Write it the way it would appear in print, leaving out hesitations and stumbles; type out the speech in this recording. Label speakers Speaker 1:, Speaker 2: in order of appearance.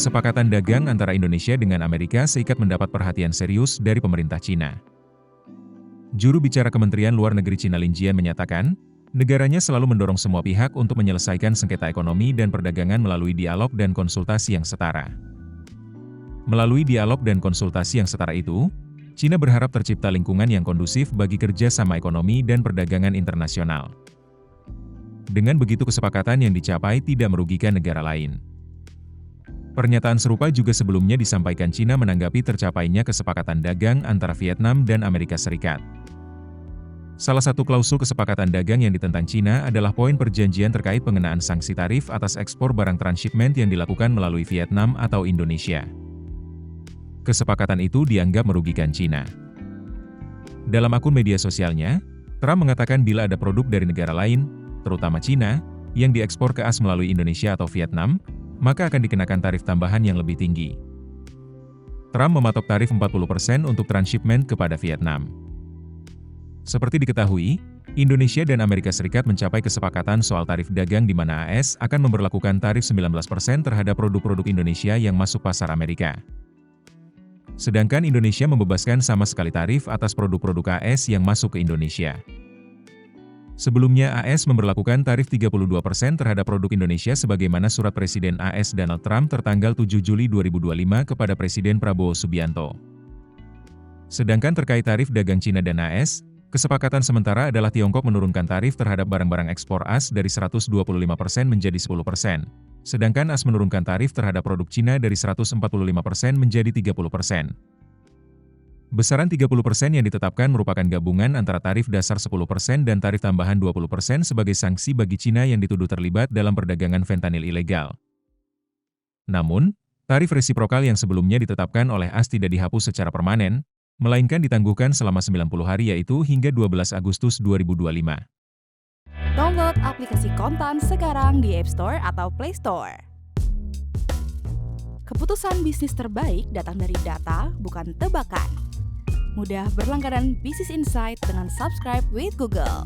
Speaker 1: Kesepakatan dagang antara Indonesia dengan Amerika Serikat mendapat perhatian serius dari pemerintah Cina. Juru bicara Kementerian Luar Negeri Cina Lin Jian menyatakan, negaranya selalu mendorong semua pihak untuk menyelesaikan sengketa ekonomi dan perdagangan melalui dialog dan konsultasi yang setara. Melalui dialog dan konsultasi yang setara itu, Cina berharap tercipta lingkungan yang kondusif bagi kerjasama ekonomi dan perdagangan internasional. Dengan begitu kesepakatan yang dicapai tidak merugikan negara lain. Pernyataan serupa juga sebelumnya disampaikan Cina menanggapi tercapainya kesepakatan dagang antara Vietnam dan Amerika Serikat. Salah satu klausul kesepakatan dagang yang ditentang Cina adalah poin perjanjian terkait pengenaan sanksi tarif atas ekspor barang transhipment yang dilakukan melalui Vietnam atau Indonesia. Kesepakatan itu dianggap merugikan Cina. Dalam akun media sosialnya, Trump mengatakan bila ada produk dari negara lain, terutama Cina, yang diekspor ke AS melalui Indonesia atau Vietnam, maka akan dikenakan tarif tambahan yang lebih tinggi. Trump mematok tarif 40% untuk transhipment kepada Vietnam. Seperti diketahui, Indonesia dan Amerika Serikat mencapai kesepakatan soal tarif dagang di mana AS akan memberlakukan tarif 19% terhadap produk-produk Indonesia yang masuk pasar Amerika. Sedangkan Indonesia membebaskan sama sekali tarif atas produk-produk AS yang masuk ke Indonesia. Sebelumnya AS memberlakukan tarif 32% terhadap produk Indonesia sebagaimana surat Presiden AS Donald Trump tertanggal 7 Juli 2025 kepada Presiden Prabowo Subianto. Sedangkan terkait tarif dagang Cina dan AS, kesepakatan sementara adalah Tiongkok menurunkan tarif terhadap barang-barang ekspor AS dari 125% menjadi 10%, sedangkan AS menurunkan tarif terhadap produk Cina dari 145% menjadi 30%. Besaran 30% yang ditetapkan merupakan gabungan antara tarif dasar 10% dan tarif tambahan 20% sebagai sanksi bagi Cina yang dituduh terlibat dalam perdagangan fentanyl ilegal. Namun, tarif resiprokal yang sebelumnya ditetapkan oleh AS tidak dihapus secara permanen, melainkan ditangguhkan selama 90 hari yaitu hingga 12 Agustus 2025.
Speaker 2: Download aplikasi Kontan sekarang di App Store atau Play Store. Keputusan bisnis terbaik datang dari data, bukan tebakan. Mudah berlangganan Business Insight dengan subscribe with Google.